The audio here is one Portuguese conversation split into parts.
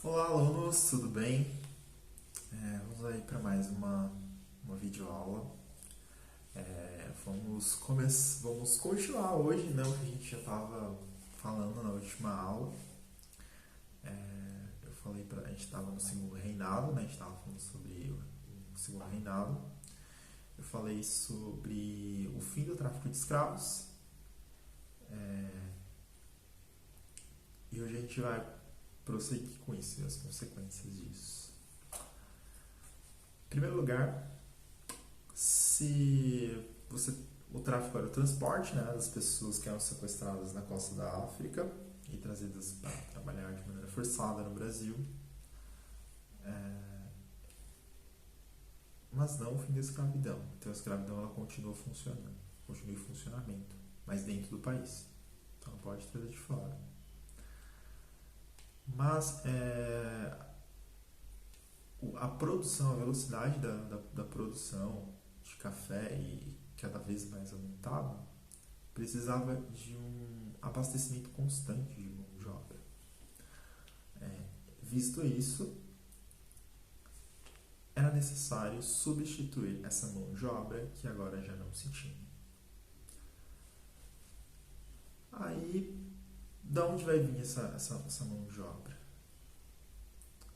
Olá, alunos, tudo bem? Vamos aí para mais uma videoaula. Vamos continuar hoje, né, o que a gente já estava falando na última aula. A gente estava no segundo reinado, né, a gente estava falando sobre o segundo reinado. Eu falei sobre o fim do tráfico de escravos. E hoje a gente vai prosseguir com isso e as consequências disso. Em primeiro lugar, se você o tráfico era o transporte, né, das pessoas que eram sequestradas na costa da África e trazidas para trabalhar de maneira forçada no Brasil, mas não o fim da escravidão. Então a escravidão ela continua funcionando, continua em funcionamento, mas dentro do país. Então não pode trazer de fora. Mas a produção, a velocidade da produção de café e cada vez mais aumentava, precisava de um abastecimento constante de mão de obra. Visto isso, era necessário substituir essa mão de obra que agora já não se tinha. Aí, da onde vai vir essa mão de obra?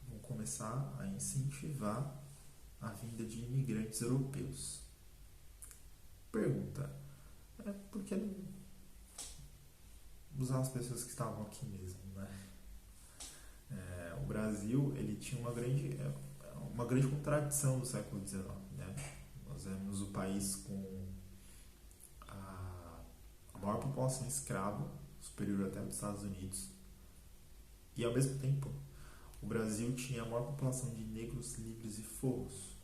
Vamos começar a incentivar a vinda de imigrantes europeus. Pergunta, por que não usar as pessoas que estavam aqui mesmo, né? O Brasil ele tinha uma grande contradição do século XIX, né? Nós éramos o país com a maior população escrava, superior até aos Estados Unidos, e ao mesmo tempo o Brasil tinha a maior população de negros livres e forros,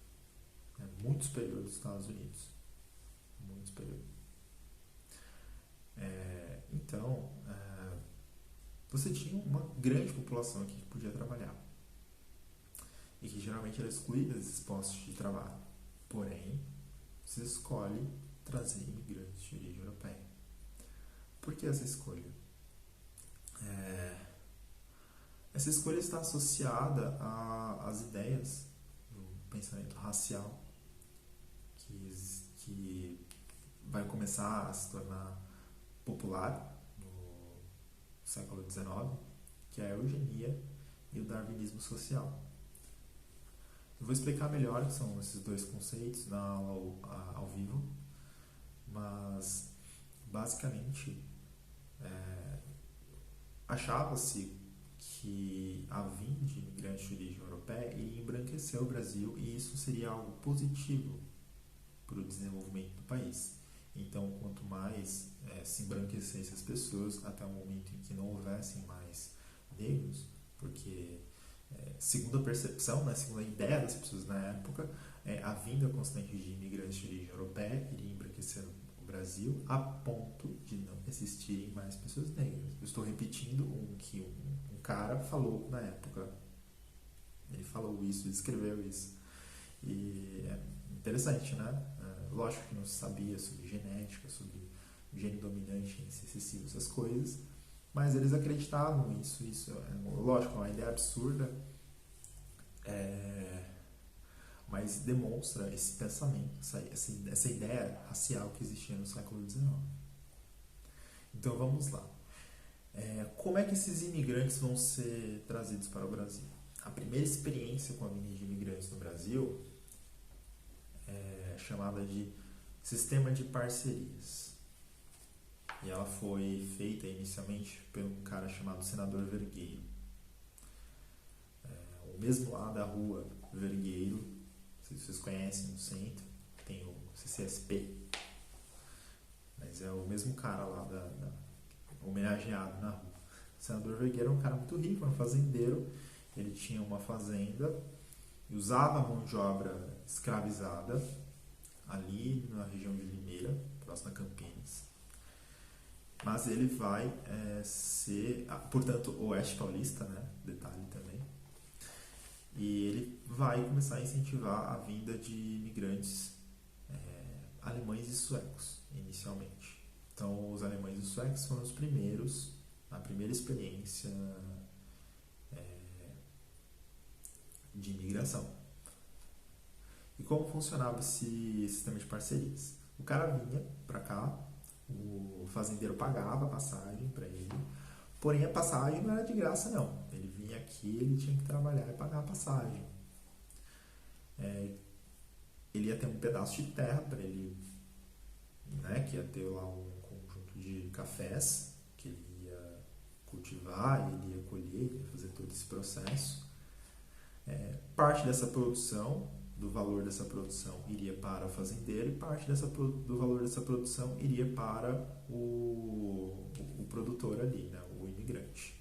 né? Muito superior aos Estados Unidos, muito superior. Então, você tinha uma grande população aqui que podia trabalhar e que geralmente era excluída desses postos de trabalho. Porém, você escolhe trazer imigrantes de origem europeia. Por que essa escolha? Essa escolha está associada às ideias do pensamento racial que vai começar a se tornar popular no século XIX, que é a eugenia e o darwinismo social. Eu vou explicar melhor o que são esses dois conceitos na aula ao vivo, mas basicamente achava-se que a vinda de imigrantes de origem europeia iria embranquecer o Brasil e isso seria algo positivo para o desenvolvimento do país. Então, quanto mais se embranquecessem as pessoas até o momento em que não houvessem mais negros, porque segundo a percepção, né, segundo a ideia das pessoas na época, a vinda constante de imigrantes de origem europeia iria embranquecer o Brasil a ponto de não existirem mais pessoas negras. Eu estou repetindo o que um cara falou na época. Ele falou isso, escreveu isso. E é interessante, né? Lógico que não se sabia sobre genética, sobre gene dominante, índice excessivo, essas coisas, mas eles acreditavam nisso. Isso lógico, é uma ideia absurda, mas demonstra esse pensamento, essa ideia racial que existia no século XIX. Então vamos lá. Como é que esses imigrantes vão ser trazidos para o Brasil? A primeira experiência com a vinda de imigrantes no Brasil é chamada de sistema de parcerias. E ela foi feita inicialmente por um cara chamado Senador Vergueiro. O mesmo lá da rua Vergueiro, não sei se vocês conhecem, no centro, tem o CCSP, mas é o mesmo cara lá homenageado na rua. O Senador Vergueiro é um cara muito rico, um fazendeiro. Ele tinha uma fazenda e usava a mão de obra escravizada ali na região de Limeira, próximo a Campinas. Mas ele vai ser, portanto, oeste paulista, né? Detalhe também. E ele vai começar a incentivar a vinda de imigrantes alemães e suecos, inicialmente. Então, os alemães e suecos foram os primeiros, a primeira experiência de imigração. E como funcionava esse sistema de parcerias? O cara vinha para cá, o fazendeiro pagava a passagem para ele, porém a passagem não era de graça não. Ele vinha aqui, ele tinha que trabalhar e pagar a passagem. Ele ia ter um pedaço de terra para ele, né, que ia ter lá um conjunto de cafés que ele ia cultivar, ele ia colher, ele ia fazer todo esse processo. Parte dessa produção, do valor dessa produção, iria para o fazendeiro e parte do valor dessa produção iria para o produtor ali, né, o imigrante.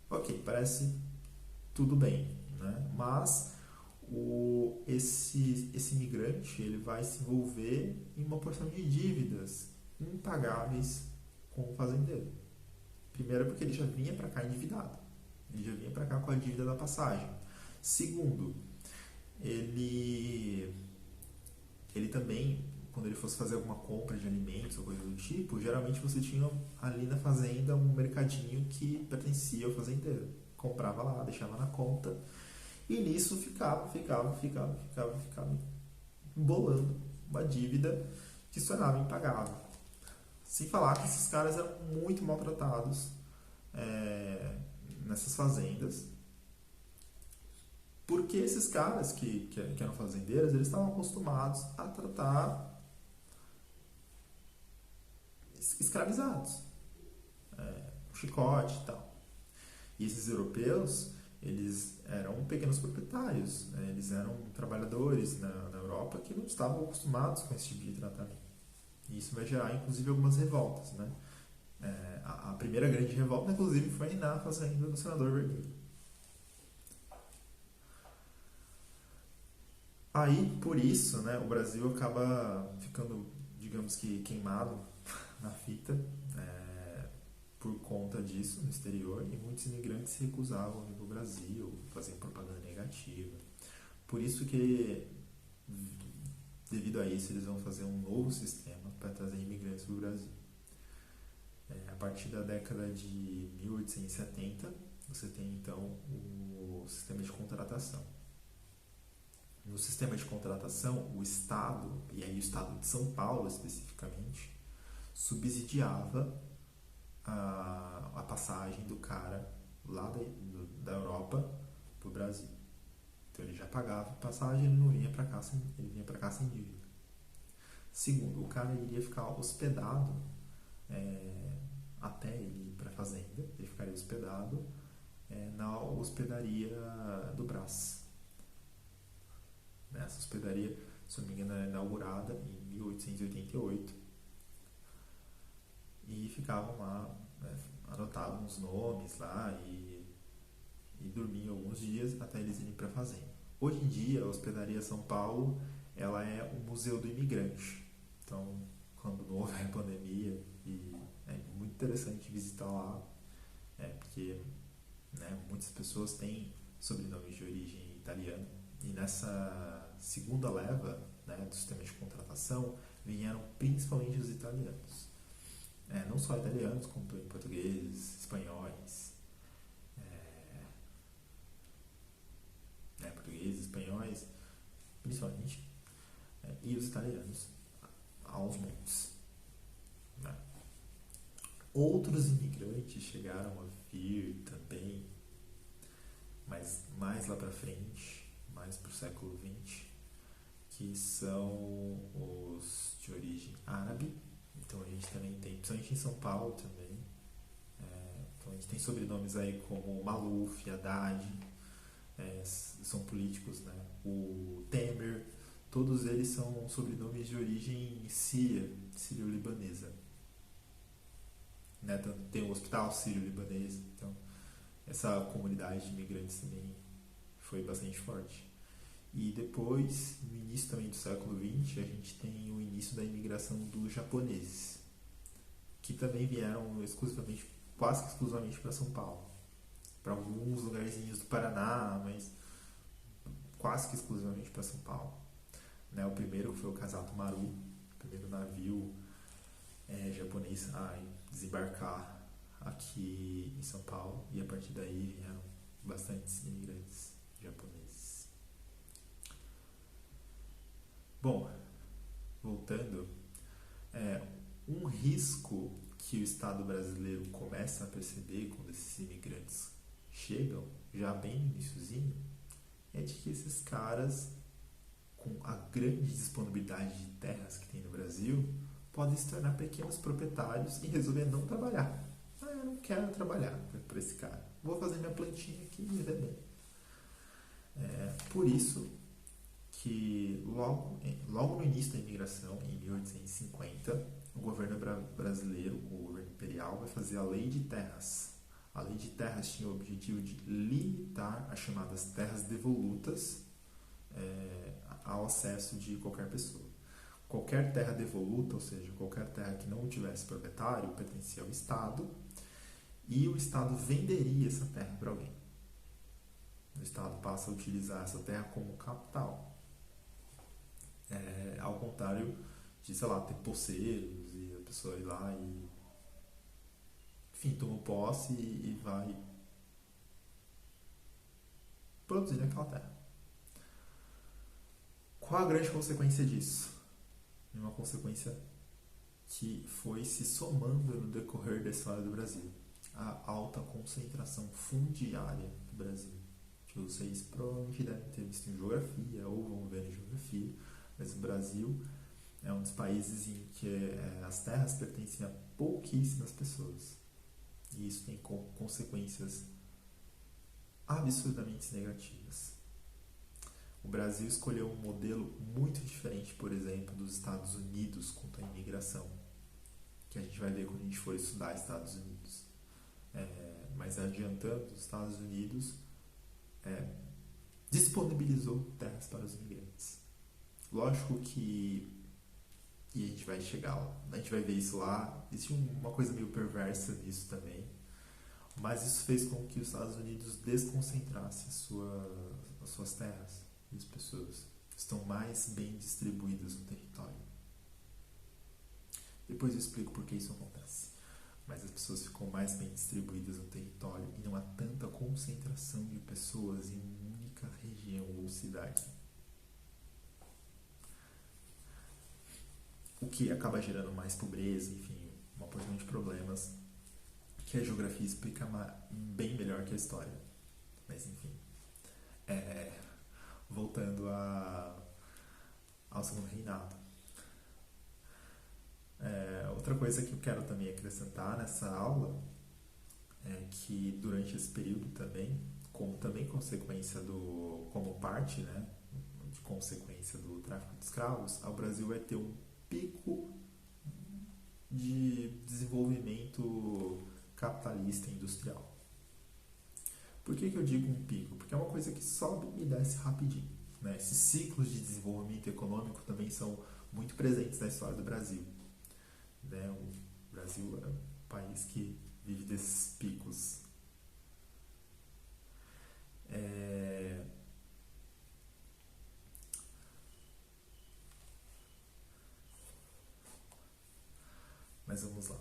Ok, parece tudo bem, né? Mas esse imigrante ele vai se envolver em uma porção de dívidas impagáveis com o fazendeiro. Primeiro, porque ele já vinha para cá endividado, ele já vinha para cá com a dívida da passagem. Segundo, ele também, quando ele fosse fazer alguma compra de alimentos ou coisa do tipo, geralmente você tinha ali na fazenda um mercadinho que pertencia ao fazendeiro. Comprava lá, deixava na conta, e nisso ficava embolando uma dívida que se tornava impagável. Sem falar que esses caras eram muito maltratados nessas fazendas, porque esses caras que eram fazendeiros, eles estavam acostumados a tratar escravizados, chicote e tal. E esses europeus, eles eram pequenos proprietários, né? Eles eram trabalhadores na Europa que não estavam acostumados com esse tipo de tratamento. E isso vai gerar, inclusive, algumas revoltas, né? A primeira grande revolta, inclusive, foi na fazenda do senador Vermelho. Aí, por isso, né, o Brasil acaba ficando, digamos que, queimado na fita, por conta disso no exterior, e muitos imigrantes se recusavam a vir para o Brasil, faziam propaganda negativa. Por isso que, devido a isso, eles vão fazer um novo sistema para trazer imigrantes para o Brasil. A partir da década de 1870, você tem então o sistema de contratação. No sistema de contratação, o Estado, e aí o Estado de São Paulo especificamente, subsidiava a passagem do cara lá da Europa para o Brasil. Então ele já pagava a passagem, ele não vinha para cá ele vinha para cá sem dívida. Segundo, o cara iria ficar hospedado até ele ir para a fazenda, ele ficaria hospedado na hospedaria do Brás. Essa hospedaria, se não me engano, era inaugurada em 1888 e ficavam lá, anotavam os nomes lá e dormiam alguns dias até eles irem para a fazenda. Hoje em dia, a Hospedaria São Paulo, ela é o Museu do Imigrante. Então, quando não houve a pandemia, e é muito interessante visitar lá, porque muitas pessoas têm sobrenomes de origem italiana. E nessa segunda leva do sistema de contratação, vieram principalmente os italianos. Não só italianos, como também portugueses, espanhóis, espanhóis, principalmente, e os italianos aos montes. Né? Outros imigrantes chegaram a vir também, mas mais lá para frente, mais para o século XX, que são os de origem árabe. Então a gente também tem, principalmente em São Paulo também, então a gente tem sobrenomes aí como Maluf, Haddad, são políticos, né? O Temer, todos eles são sobrenomes de origem sírio-libanesa. Né? Tem o Hospital Sírio-Libanês, então essa comunidade de imigrantes também foi bastante forte. E depois, no início também do século XX, a gente tem o início da imigração dos japoneses, que também vieram quase que exclusivamente para São Paulo. Para alguns lugarzinhos do Paraná, mas quase que exclusivamente para São Paulo. O primeiro foi o Casato Maru, o primeiro navio japonês a desembarcar aqui em São Paulo, e a partir daí vieram bastantes imigrantes japoneses. Bom, voltando, um risco que o Estado brasileiro começa a perceber quando esses imigrantes chegam, já bem no iniciozinho, é de que esses caras, com a grande disponibilidade de terras que tem no Brasil, podem se tornar pequenos proprietários e resolver não trabalhar. Eu não quero trabalhar para esse cara. Vou fazer minha plantinha aqui e viver bem. Por isso que logo no início da imigração, em 1850, o governo brasileiro, o governo imperial, vai fazer a Lei de Terras. A Lei de Terras tinha o objetivo de limitar as chamadas terras devolutas ao acesso de qualquer pessoa. Qualquer terra devoluta, ou seja, qualquer terra que não tivesse proprietário, pertencia ao Estado, e o Estado venderia essa terra para alguém. O Estado passa a utilizar essa terra como capital. Ao contrário de, sei lá, ter poceiros e a pessoa ir lá e, enfim, toma posse e vai produzir naquela terra. Qual a grande consequência disso? Uma consequência que foi se somando no decorrer da história do Brasil. A alta concentração fundiária do Brasil. Que vocês provavelmente devem ter visto em geografia ou vão ver em geografia, mas o Brasil é um dos países em que as terras pertencem a pouquíssimas pessoas. E isso tem consequências absurdamente negativas. O Brasil escolheu um modelo muito diferente, por exemplo, dos Estados Unidos quanto à imigração, que a gente vai ver quando a gente for estudar Estados Unidos. Mas adiantando, os Estados Unidos disponibilizou terras para os imigrantes. Lógico que, e a gente vai chegar lá, a gente vai ver isso lá, existe uma coisa meio perversa nisso também, mas isso fez com que os Estados Unidos desconcentrasse as suas terras e as pessoas estão mais bem distribuídas no território. Depois eu explico por que isso acontece. Mas as pessoas ficam mais bem distribuídas no território e não há tanta concentração de pessoas em uma única região ou cidade. O que acaba gerando mais pobreza, enfim, uma porção de problemas que a geografia explica bem melhor que a história. Mas enfim, voltando ao Segundo Reinado. Outra coisa que eu quero também acrescentar nessa aula é que durante esse período também, como consequência como parte, né, de consequência do tráfico de escravos, o Brasil vai ter um pico de desenvolvimento capitalista e industrial. Por que eu digo um pico? Porque é uma coisa que sobe e desce rapidinho. Né? Esses ciclos de desenvolvimento econômico também são muito presentes na história do Brasil. Né? O Brasil é um país que vive desses picos. Mas vamos lá.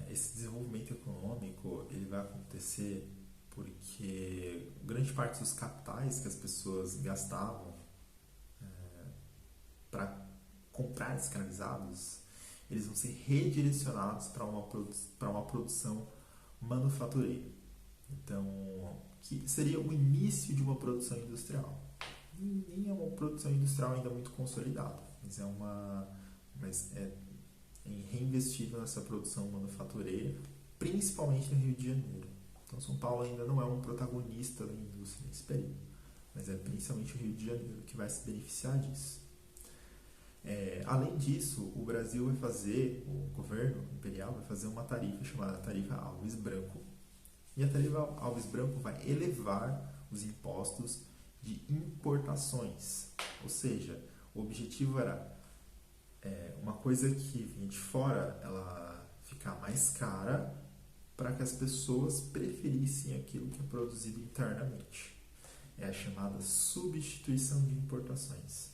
Esse desenvolvimento econômico ele vai acontecer porque grande parte dos capitais que as pessoas gastavam para comprar escravizados, eles vão ser redirecionados para uma produção manufatureira. Então, que seria o início de uma produção industrial. Nem é uma produção industrial ainda muito consolidada, mas é reinvestido nessa produção manufatureira, principalmente no Rio de Janeiro. Então, São Paulo ainda não é um protagonista da indústria nesse período, mas é principalmente o Rio de Janeiro que vai se beneficiar disso. Além disso, o governo imperial vai fazer uma tarifa chamada Tarifa Alves Branco. E a Tarifa Alves Branco vai elevar os impostos de importações. Ou seja, o objetivo era uma coisa que vinha de fora, ela ficar mais cara para que as pessoas preferissem aquilo que é produzido internamente. É a chamada substituição de importações.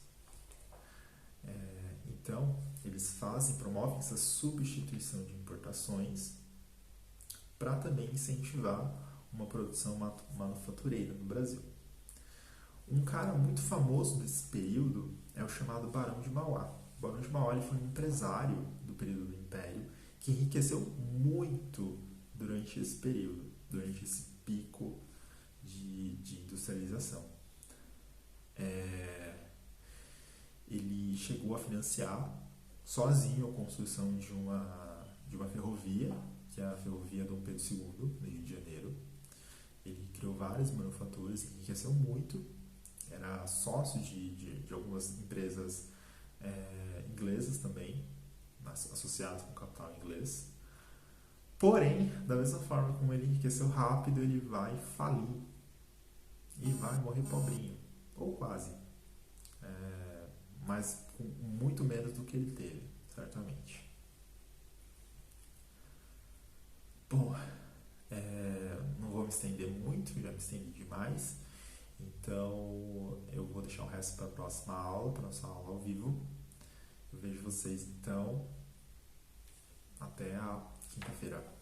Então, eles promovem essa substituição de importações para também incentivar uma produção manufatureira no Brasil. Um cara muito famoso desse período é o chamado Barão de Mauá. O Barão de Mauá ele foi um empresário do período do Império que enriqueceu muito durante esse período, durante esse pico de industrialização. Ele chegou a financiar sozinho a construção de uma ferrovia, que é a ferrovia Dom Pedro II, no Rio de Janeiro. Ele criou várias manufaturas, enriqueceu muito, era sócio de algumas empresas inglesas também, associadas com capital inglês. Porém, da mesma forma como ele enriqueceu rápido, ele vai falir e vai morrer pobrinho, ou quase, mas com muito menos do que ele teve, certamente. Bom, não vou me estender muito, já me estendi demais, então eu vou deixar o resto para a próxima aula, para a nossa aula ao vivo. Eu vejo vocês então até a quinta-feira.